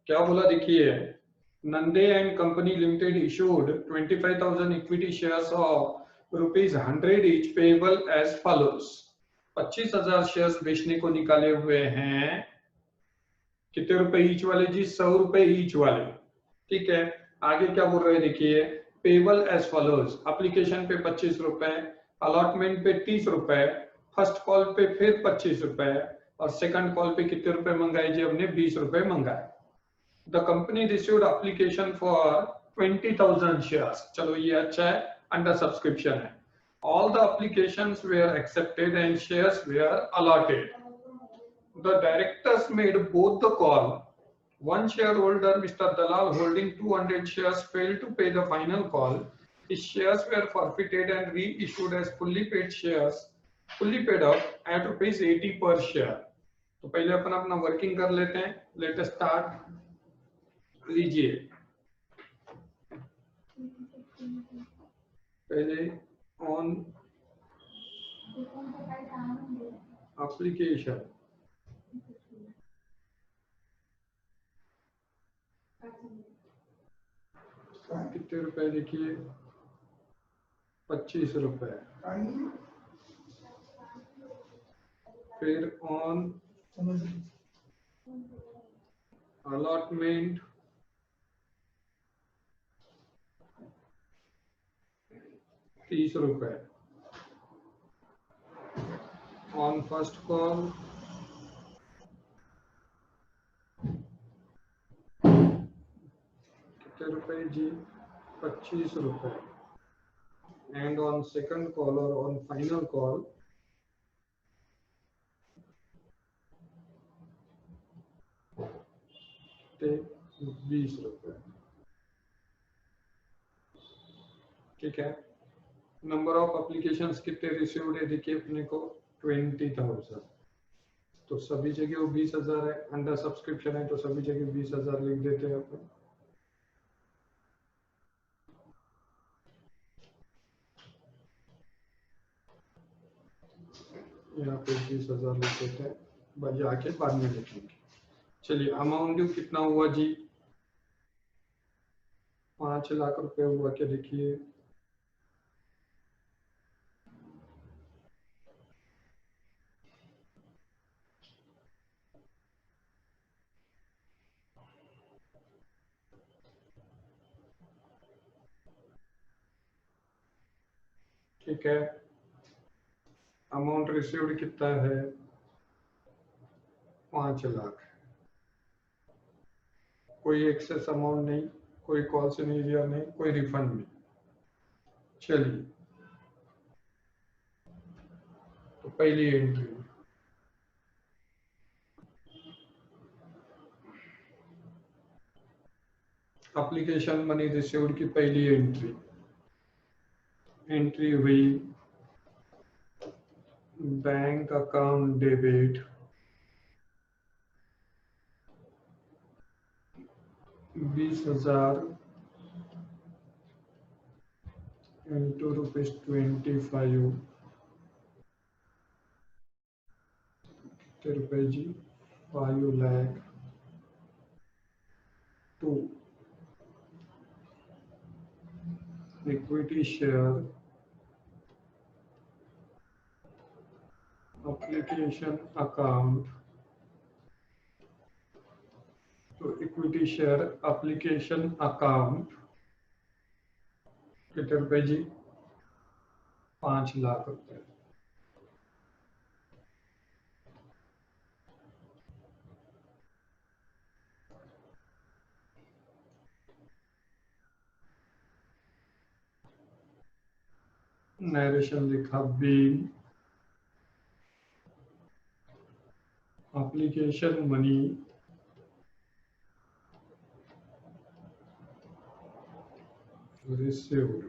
क्या बोला देखिए, Nande and company limited issued 25,000 equity shares of ₹100 each payable as follows. 25,000 shares बेचने को निकाले हुए हैं। कितने रुपए ईच वाले जी? 100 रुपए ईच वाले। ठीक है, आगे क्या बोल रहे हैं देखिए, पेबल एज फॉलोज। एप्लीकेशन पे 25 रुपए, अलॉटमेंट पे 30 रुपए, फर्स्ट कॉल पे फिर 25 रुपए और सेकंड कॉल पे कितने रुपए मंगाए जी? हमने 20 रुपए मंगाए। The company received application for 20,000 shares. चलो ये अच्छा है, अंडर सब्सक्रिप्शन है। All the applications were accepted and shares were allotted. The directors made both the call. One shareholder, Mr. Dalal, holding 200 shares, failed to pay the final call. His shares were forfeited and reissued as fully paid shares, fully paid up at ₹80 per share. तो पहले अपन अपना working कर लेते हैं। Let us start. लीजिए, पहले on application कितने रुपए देखिए? 25 रुपए। फिर ऑन अलॉटमेंट 30 रुपए। ऑन फर्स्ट कॉल कितने रुपए जी? 25 रुपए। एंड ऑन सेकंड कॉल और ऑन फाइनल कॉल 20 रुपए। ठीक है, नंबर ऑफ एप्लीकेशंस कितने रिसीव्ड है देखिए अपने को 20,000। तो सभी जगह वो 20,000 है, अंडर सब्सक्रिप्शन है तो सभी जगह 20,000 लिख देते हैं अपन। यहाँ पे 20,000 लिख देते हैं, बजा के बाद में लिखेंगे। चलिए, अमाउंट ड्यू कितना हुआ जी? 5 लाख रुपए हुआ क्या देखिए। ठीक है, अमाउंट रिसीव्ड कितना है? 5 लाख। कोई एक्सेस अमाउंट नहीं, कोई कॉल से नहीं लिया, नहीं कोई रिफंड नहीं। चलिए, तो पहली एंट्री एप्लीकेशन मनी रिसीव्ड की पहली एंट्री हुई बैंक अकाउंट डेबिट 20,000 into ₹25 कितने रुपए जी? 5 lakh to equity share application account. तो इक्विटी शेयर एप्लीकेशन अकाउंट कितने रुपए जी? 5 लाख रुपए। नरेशन लिखा bill application money received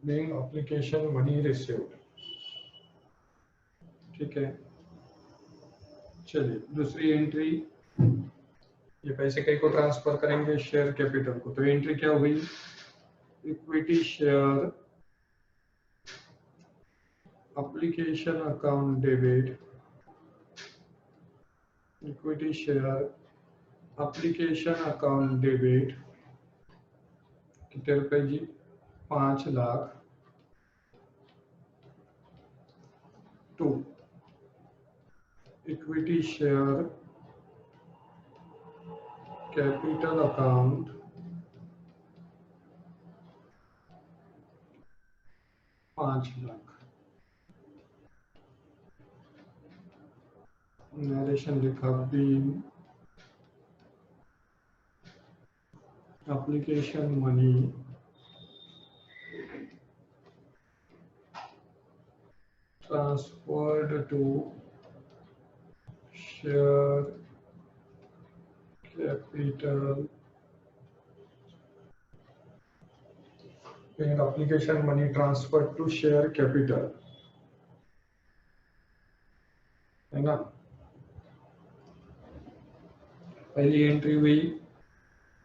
being application money received। ठीक है, चलिए दूसरी एंट्री, ये पैसे कहीं को ट्रांसफर करेंगे शेयर कैपिटल को। तो एंट्री क्या हुई? Equity share application account debit equity share application account debit कितने रुपए जी? 5 lakh to equity share capital account 5 lakh. Narration लिखा being application money transferred to share capital paying application money transferred to share capital है ना। पहली entry हुई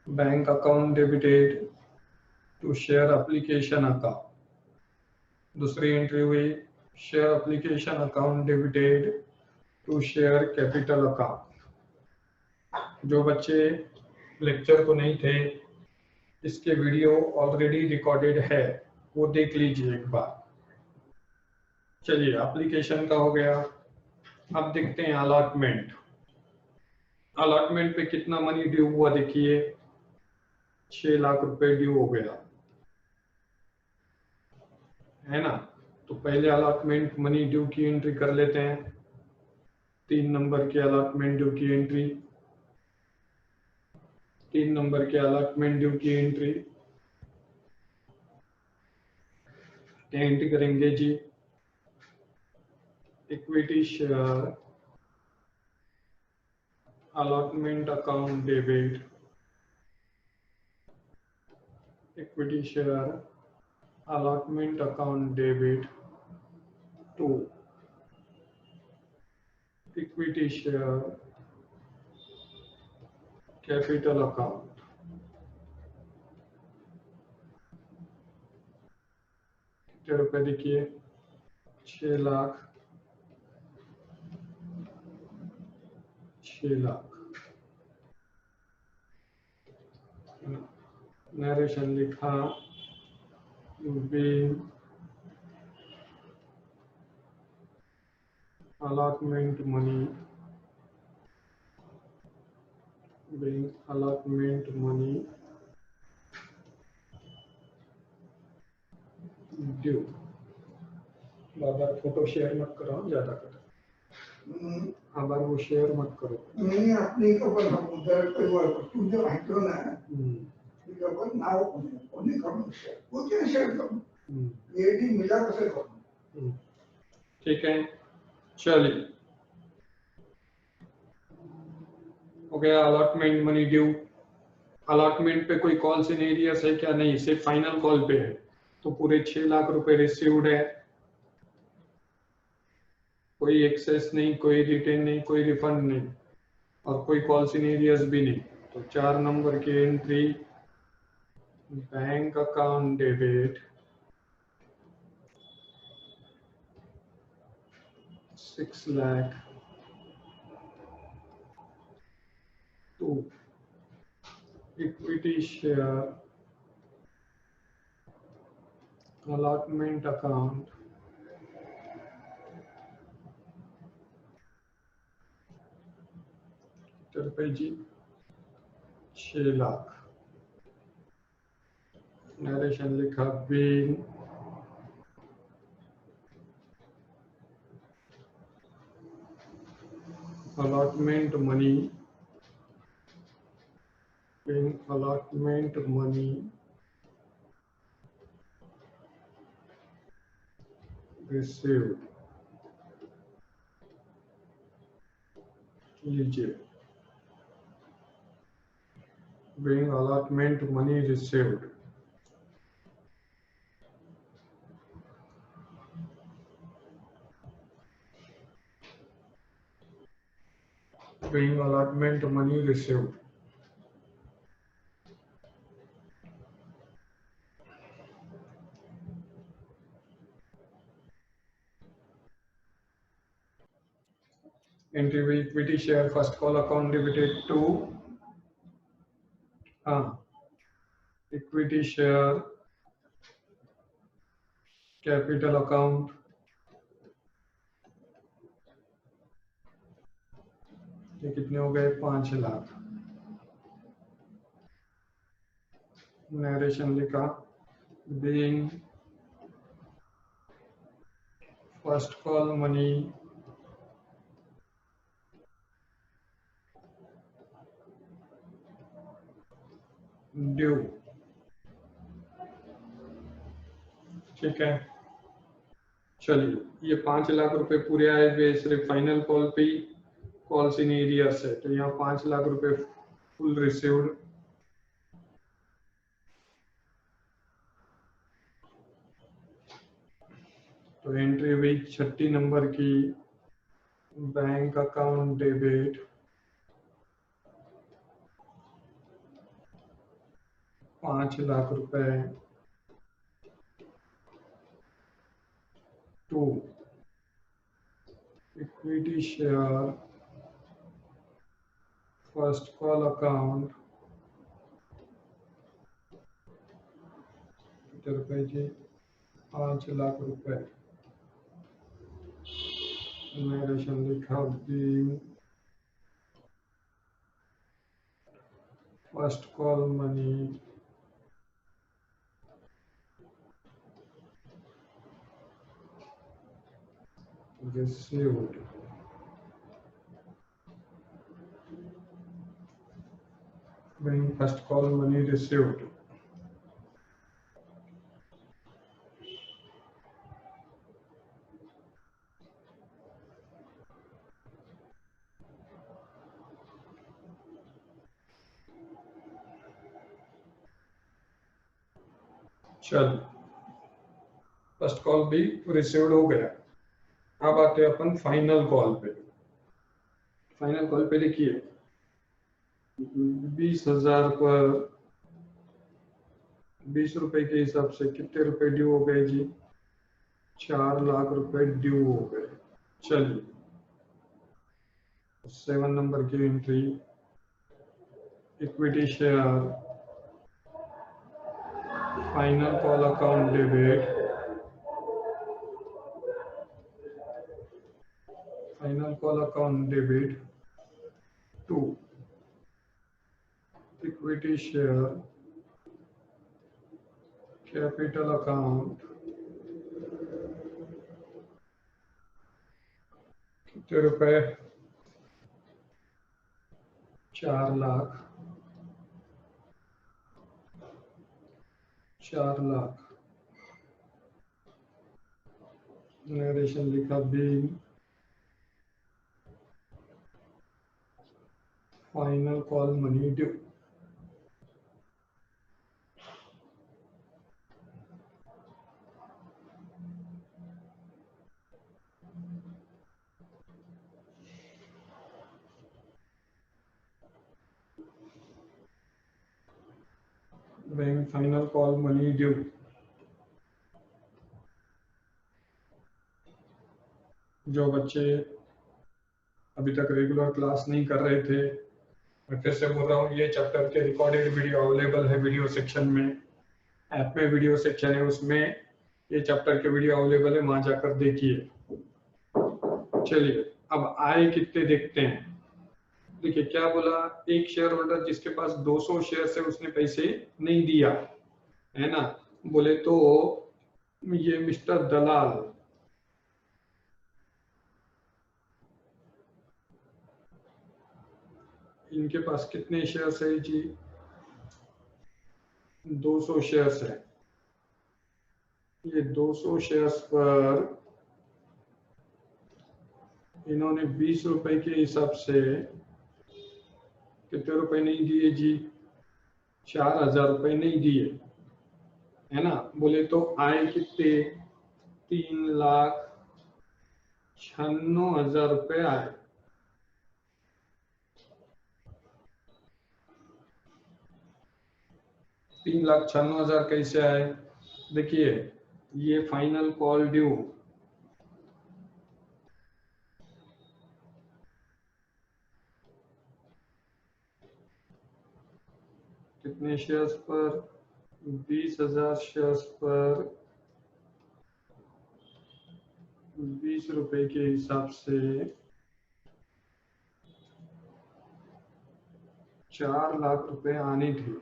bank account debited to share application account. दूसरी entry हुई share application account debited to share capital account. जो बच्चे lecture को नहीं थे, इसके वीडियो ऑलरेडी रिकॉर्डेड है, वो देख लीजिए एक बार। चलिए एप्लीकेशन का हो गया। अब देखते हैं अलॉटमेंट। अलॉटमेंट पे कितना मनी ड्यू हुआ देखिए, 6 लाख रुपए ड्यू हो गया है ना। तो पहले अलॉटमेंट मनी ड्यू की एंट्री कर लेते हैं। 3 नंबर के अलॉटमेंट ड्यू की एंट्री, 3 नंबर के अलॉटमेंट ड्यू की एंट्री एंट्री करेंगे जी। Equity share allotment account debit, equity share allotment account debit to equity share capital account। कितने रुपए देखिए, 6 लाख, 6 लाख। नरेशन लिखा being allotment money, being allotment money due। बाबा photo share मत करो ज्यादा कर, आबार वो शेयर मत करो। नहीं अपने को पर हम उधर कोई वो तुम जो हटो ना ठीक है वो नाव कोनी करो शेयर वो क्या शेयर करो ये भी मिला कैसे करो। ठीक है चलिए हो गया अलॉटमेंट मनी ड्यू। अलॉटमेंट पे कोई कॉल सिनेरियस है क्या? नहीं, सिर्फ फाइनल कॉल पे है। तो पूरे 6 लाख रुपए रिसीव्ड है, कोई एक्सेस नहीं, कोई रिटेन नहीं, कोई रिफंड नहीं और कोई कॉल सिनेरियस भी नहीं। तो 4 नंबर की entry bank account debit 6 lakh to equity share allotment account रुपए जी 6 लाख। नरेशन लिखा being allotment money, being allotment money received। लीजिए being allotment money received, being allotment money received। Entry हुई equity share first call account debited to equity share capital account ये कितने हो गए 5 lakh. Narration लिखा being first call money due. ठीक है, चलिए ये 5 लाख रुपए पूरे आए हुए सिर्फ फाइनल कॉल पे ही, कॉल्स इन एरियर्स है, तो यहाँ 5 लाख रुपए फुल रिसीव्ड। तो एंट्री हुई 36 नंबर की बैंक अकाउंट डेबिट 5 लाख रुपए to equity share first call account कितने रुपए जी 5 लाख रुपए। नरेशन लिखा being first call money received when first call money received। चल फर्स्ट कॉल भी रिसीव्ड हो गया। अब आते हैं अपन फाइनल कॉल पे। फाइनल कॉल पे देखिए 20,000 पर 20 रुपए के हिसाब से कितने रुपए ड्यू हो गए जी 4 लाख रुपए ड्यू हो गए। चलिए 7 नंबर की entry equity share final call account debit final call account debit to equity share capital account कितने रुपए 4 लाख 4 लाख। नरेशन लिखा being final call money due. Bank final call money due. जो बच्चे अभी तक रेगुलर क्लास नहीं कर रहे थे, मैं फिर से बोल रहा हूँ ये चैप्टर के रिकॉर्डेड वीडियो अवेलेबल है वीडियो सेक्शन में। ऐप में वीडियो सेक्शन है, उसमें ये चैप्टर के वीडियो अवेलेबल है, वहां जाकर देखिए। चलिए अब आए कितने देखते हैं। देखिए क्या बोला, एक शेयर होल्डर जिसके पास 200 शेयर है उसने पैसे नहीं दिया है ना, बोले तो ये मिस्टर दलाल इनके पास कितने शेयर्स है जी 200 शेयर्स है। ये 200 शेयर्स पर इन्होंने 20 रुपए के हिसाब से कितने रुपए नहीं दिए जी 4,000 रुपए नहीं दिए है ना। बोले तो आए कितने 3,96,000 रुपए आए। तीन लाख 96,000 कैसे आए, देखिए ये फाइनल कॉल ड्यू कितने शेयर्स पर? 20,000 शेयर्स पर 20 रुपए के हिसाब से 4 लाख रुपए आने थे।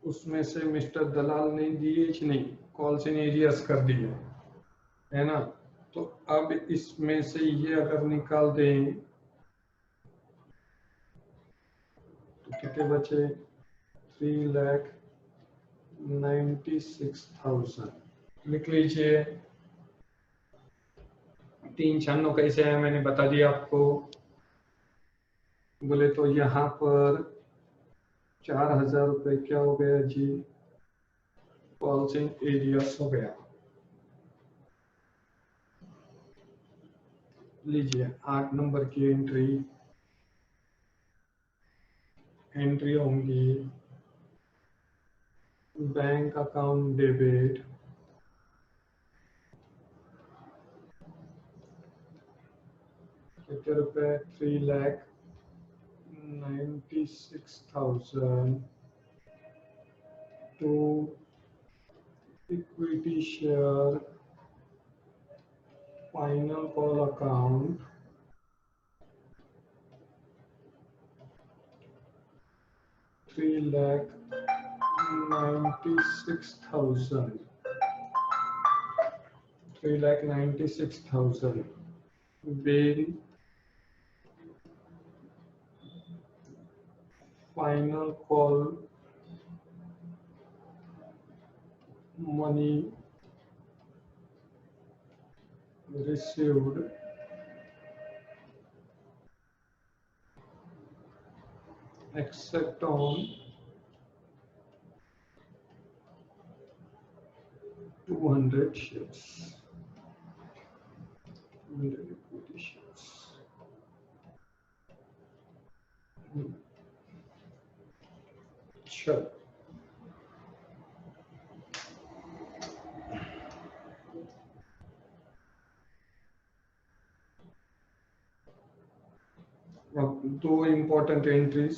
उसमें से मिस्टर दलाल ने दिए कि नहीं, कॉल्स इन एरियर्स कर दिए, है ना। तो अब इसमें से ये अगर निकाल दें तो कितने बचे? 3,96,000। लिख लीजिए। 3 छन्नों कैसे है मैंने बता दिया आपको। बोले तो यहाँ पर 4,000 रुपए क्या हो गया जी? कॉल्स इन एरियर्स हो गया। लीजिए 8 नंबर की एंट्री होंगी। बैंक अकाउंट डेबिट, कितने रुपए? 3,96,000 to equity share final call account, $3,96,000 bill final call money received except on 200 shares, 200 equity shares. चलो अब 2 इंपॉर्टेंट एंट्रीज।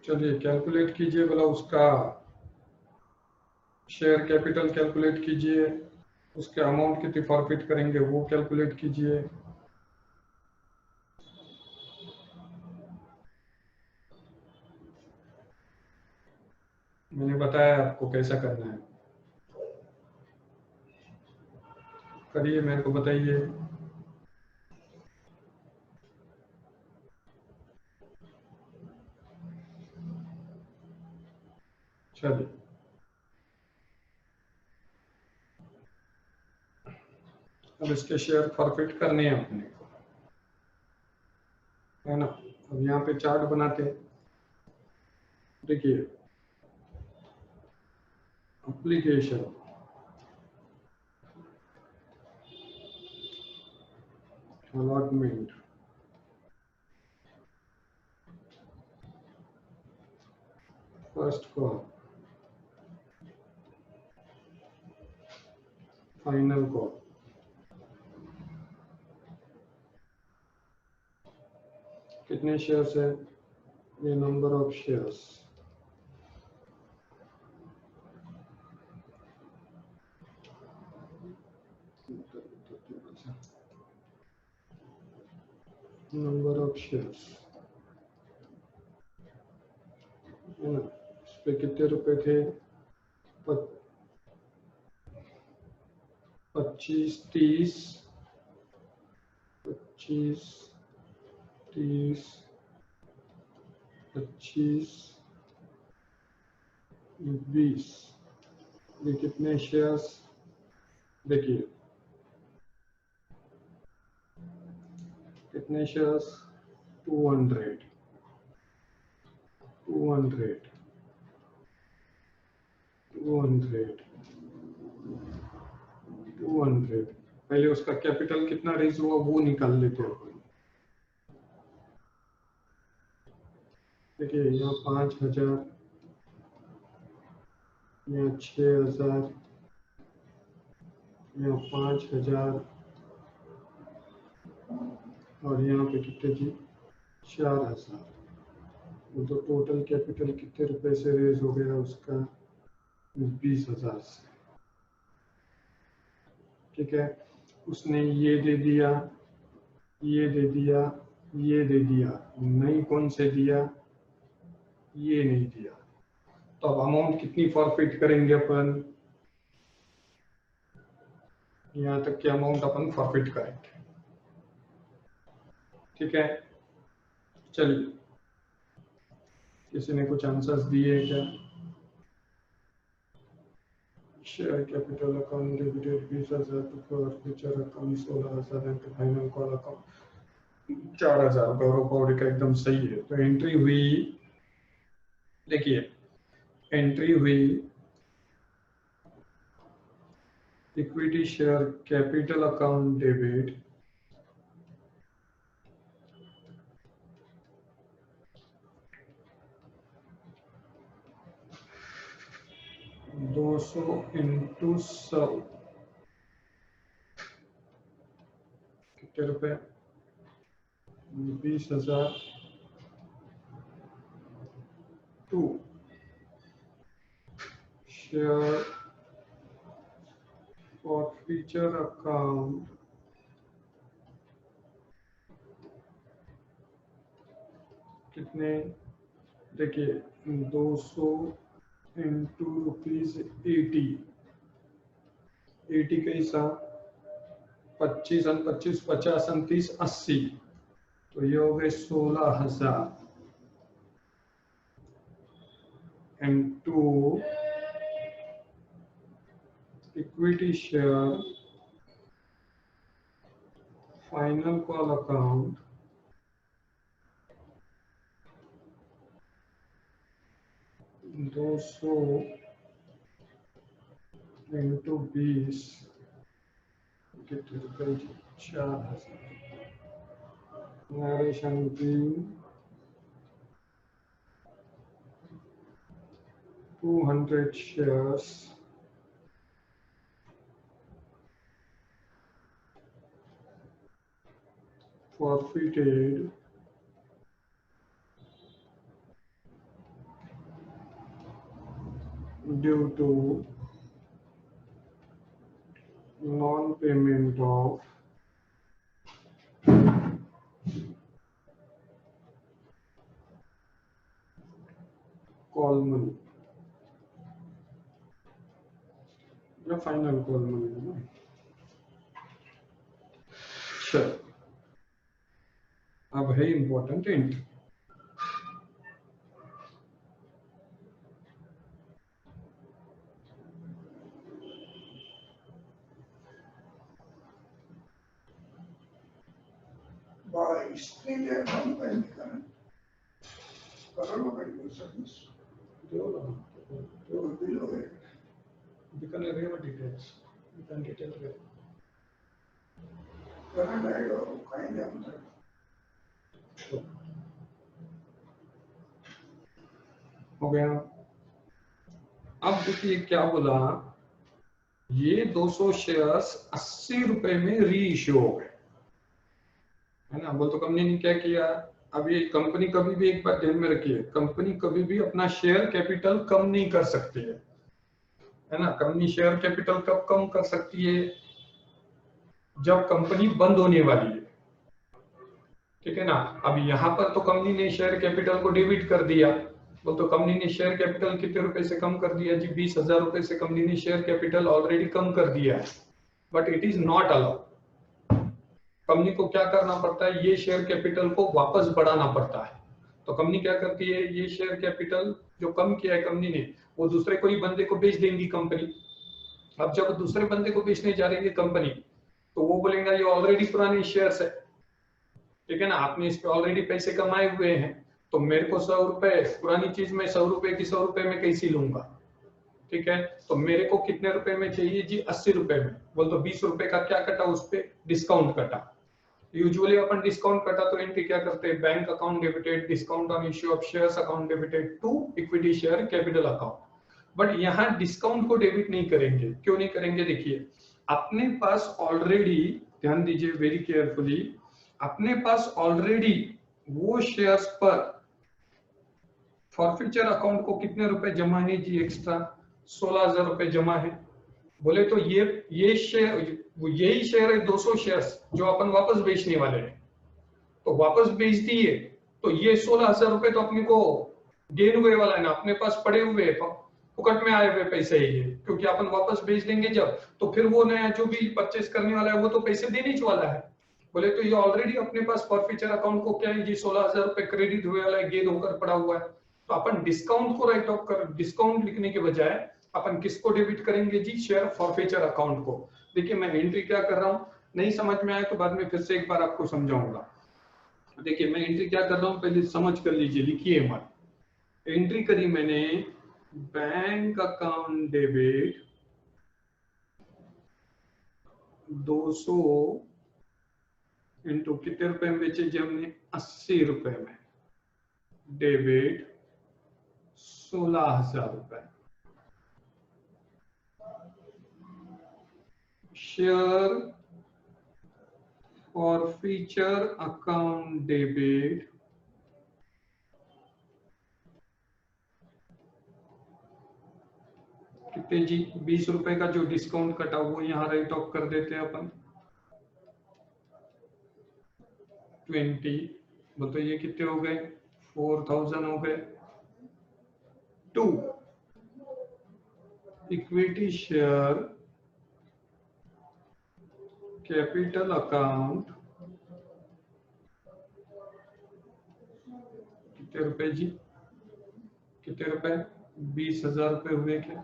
चलिए कैलकुलेट कीजिए, बोला उसका शेयर कैपिटल कैलकुलेट कीजिए, उसके अमाउंट कितनी फॉरफिट करेंगे वो कैलकुलेट कीजिए। मैंने बताया आपको कैसा करना है, करिए, मेरे को बताइए। चलिए अब इसके शेयर फॉरफिट करने हैं अपने को, है ना। अब यहाँ पे चार्ट बनाते हैं। देखिए application, allotment, first call, final call. कितने शेयर्स है? ये number of shares, number of shares, है ना। इस पे कितने रुपए थे? 25, 30, 25, 30, 25, 20। ये कितने शेयर्स? देखिए कितने शेयर्स? 200, 200, 200, 200। पहले उसका कैपिटल कितना रेज हुआ वो निकाल लेते हैं। देखिए यहाँ 5,000, यहाँ 6,000, यहाँ 5,000 और यहाँ पे कितने जी 4,000। तो टोटल कैपिटल कितने रुपए से रेज हो गया उसका 20,000 से। ठीक है, उसने ये दे दिया, ये दे दिया, ये दे दिया, नहीं कौन से दिया, ये नहीं दिया। तो अब अमाउंट कितनी फॉरफिट करेंगे अपन, यहाँ तक की अमाउंट अपन फॉरफिट करेंगे। ठीक है, चलिए किसी ने कुछ आंसर्स दिए क्या? Share capital account debited 20,000 to forfeiture account 16,000 and final call account 4,000। Gaurav Pauri का एकदम सही है। तो एंट्री हुई, देखिए एंट्री हुई equity share capital account debit 200 into 100 कितने रुपए 20,000 टू शेयर फॉरफिचर अकाउंट कितने, देखिए 200 इंटू ₹80, 80 के हिसाब 25 और 25 50 और 30 80, तो ये हो गए 16,000 into equity share final call account 200 into 20 कितने रुपए 4,000। Narration 200 shares forfeited due to non-payment of call money या फाइनल कॉल मनी है ना। चलो अब है इंपॉर्टेंट एंट्री। स्त्रीले कंपनी करोड़ों का सर्विस तो बिलो है बिकने रेव डिटेल्स बिकन डिटेल रे करंट आएगा कहीं नहीं अंदर। हो गया। अब देखिए क्या बोला, ये 200 शेयर्स 80 रुपए में री इश्यू हो गए, है ना। बोल तो कंपनी ने क्या किया, अब ये कंपनी कभी भी एक बात ध्यान में रखिए, कंपनी कभी भी अपना शेयर कैपिटल कम नहीं कर सकती है ना। कंपनी शेयर कैपिटल कब कम कर सकती है, जब कंपनी बंद होने वाली है, ठीक है ना। अब यहाँ पर तो कंपनी ने शेयर कैपिटल को डेबिट कर दिया, बोल तो कंपनी ने शेयर कैपिटल कितने रुपए से कम कर दिया जी, 20,000 रुपए से कंपनी ने शेयर कैपिटल ऑलरेडी कम कर दिया है, but it is not allowed. Company को क्या करना पड़ता है, ये शेयर कैपिटल को वापस बढ़ाना पड़ता है। तो कंपनी क्या करती है, ये शेयर कैपिटल जो कम किया है कंपनी ने, वो दूसरे कोई बंदे को बेच देंगी कंपनी। अब जब दूसरे बंदे को बेचने जा रही है कंपनी, तो वो बोलेगा ये ऑलरेडी पुराने शेयर्स है, ठीक है ना, आपने इस पे ऑलरेडी पैसे कमाए हुए हैं, तो मेरे को 100 रुपए पुरानी चीज में 100 रुपए की 100 रुपए में कैसी लूंगा, ठीक है। तो मेरे को कितने रुपए में चाहिए जी, 80 रुपए में। बोल तो 20 रुपए का क्या कटा, उस पे डिस्काउंट कटा, यूजुअली अपन डिस्काउंट कटा तो एंट्री क्या करते हैं, bank account debited, discount on issue of shares account debited to equity share capital account. But यहाँ डिस्काउंट को डेबिट नहीं करेंगे। क्यों नहीं करेंगे, देखिए अपने पास ऑलरेडी, ध्यान दीजिए वेरी केयरफुली, अपने पास ऑलरेडी वो शेयर्स पर फॉरफीचर अकाउंट को कितने रुपए जमा है जी, एक्स्ट्रा 16,000 रुपए जमा है। बोले तो ये शेयर, यही शेयर है 200 शेयर्स जो अपन वापस बेचने वाले हैं, तो वापस बेच दिए तो ये 16,000 रुपए तो अपने को गेन हुए वाला है ना, अपने पास पड़े हुए फुकट में आए हुए पैसे ही है, क्योंकि अपन वापस बेच देंगे जब, तो फिर वो नया जो भी परचेस करने वाला है वो तो पैसे देने ही वाला है। बोले तो ये ऑलरेडी अपने पास फॉरफीचर अकाउंट को क्या है जी, 16,000 रुपए क्रेडिट हुए वाला है, गेन होकर पड़ा हुआ है। तो अपन डिस्काउंट को राइट ऑफ कर, डिस्काउंट लिखने के बजाय अपन किसको डेबिट करेंगे जी, शेयर फॉरफीचर अकाउंट को। देखिए मैं एंट्री क्या कर रहा हूँ, नहीं समझ में आया तो बाद में फिर से एक बार आपको समझाऊंगा। देखिए मैं एंट्री क्या कर रहा हूँ, पहले समझ कर लीजिए, लिखिए मत। एंट्री करी मैंने, बैंक अकाउंट डेबिट 200 इंटू कितने रुपए में बेचे जी हमने, 80 रुपए में, डेबिट 16,000 रुपए। शेयर फॉरफीचर अकाउंट डेबिट कितने जी, 20 रुपए का जो डिस्काउंट कटा वो यहाँ राइट ऑफ कर देते हैं अपन 20, बताइए ये कितने हो गए, 4,000 हो गए। 2 इक्विटी शेयर कैपिटल अकाउंट कितने रुपए जी, कितने रुपए, 20,000 रुपए हुए क्या।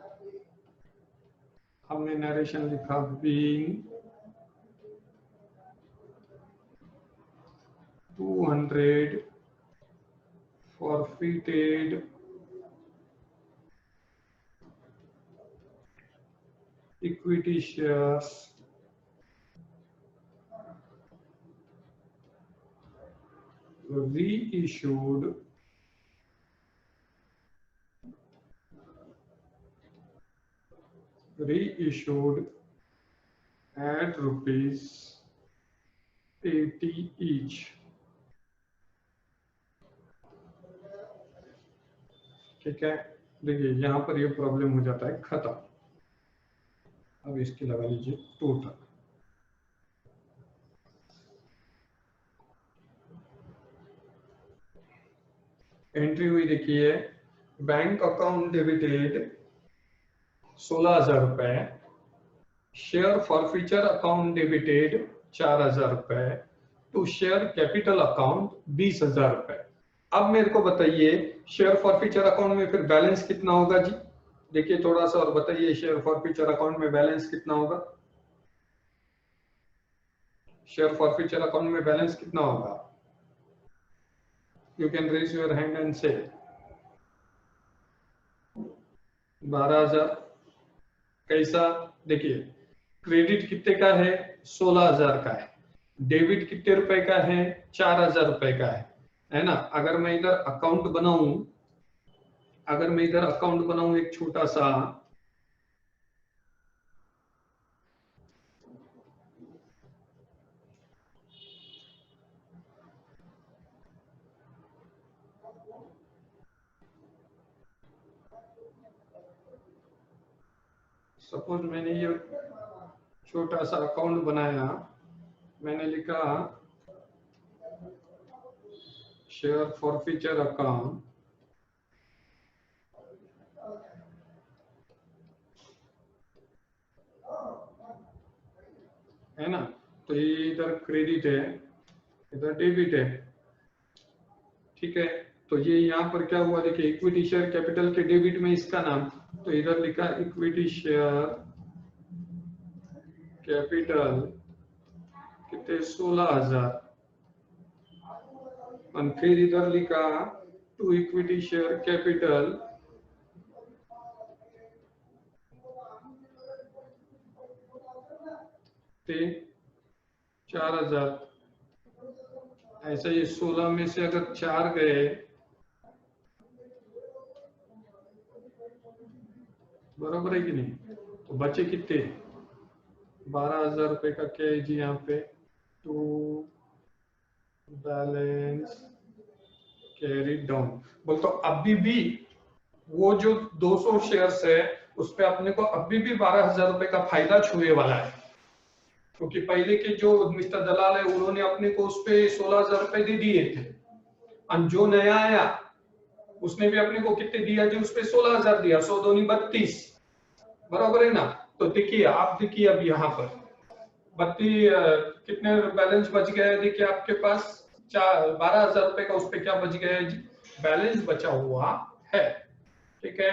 हमने नरेशन लिखा, being 200 forfeited equity shares reissued at rupees 80 each। ठीक है, देखिए यहां पर ये प्रॉब्लम हो जाता है खत्म। अब इसकी लगा लीजिए टोटल, एंट्री हुई देखिए, बैंक अकाउंट डेबिटेड 16,000 रुपए, शेयर फॉरफीचर अकाउंट डेबिटेड 4,000 रुपए, टू शेयर कैपिटल अकाउंट 20,000 रुपए। अब मेरे को बताइए शेयर फॉरफीचर अकाउंट में फिर बैलेंस कितना होगा जी, देखिए थोड़ा सा और बताइए, शेयर फॉरफीचर अकाउंट में बैलेंस कितना होगा, शेयर फॉरफीचर अकाउंट में बैलेंस कितना होगा, you can raise your hand and say. 12,000। कैसा, देखिए क्रेडिट कितने का है, 16,000 का है, डेबिट कितने रुपए का है, 4,000 रुपए का है ना। अगर मैं इधर अकाउंट बनाऊं, अगर मैं इधर अकाउंट बनाऊं एक छोटा सा, सपोज मैंने ये छोटा सा अकाउंट बनाया, मैंने लिखा शेयर फॉरफीचर अकाउंट, है ना, तो ये इधर क्रेडिट है, इधर डेबिट है, ठीक है। तो ये यहाँ पर क्या हुआ, देखिए इक्विटी शेयर कैपिटल के डेबिट में इसका नाम, तो इधर लिखा इक्विटी शेयर कैपिटल कितने, 16,000, और फिर इधर लिखा टू इक्विटी शेयर कैपिटल ते 4,000, ऐसे ही 16 में से अगर 4 गए, बराबर है कि नहीं, तो बचे कितने, 12,000 रुपए का क्या है जी यहाँ पे, टू बैलेंस कैरी डाउन। बोल तो अभी भी वो जो 200 शेयर्स है उस पे अपने को अभी भी 12,000 रुपए का फायदा छुए वाला है, क्योंकि पहले के जो मिस्टर दलाल है उन्होंने अपने को उस पे 16,000 रुपए दे दिए थे, और जो नया आया उसने भी अपने को कितने दिया जी, उस पे 16,000 दिया, 100 दूनी 32, बराबर है ना। तो देखिए आप देखिए अब यहाँ पर 32 कितने बैलेंस बच गया है, देखिए आपके पास 12,000 रुपए का उस पे क्या बच गया है जी, बैलेंस बचा हुआ है, ठीक है।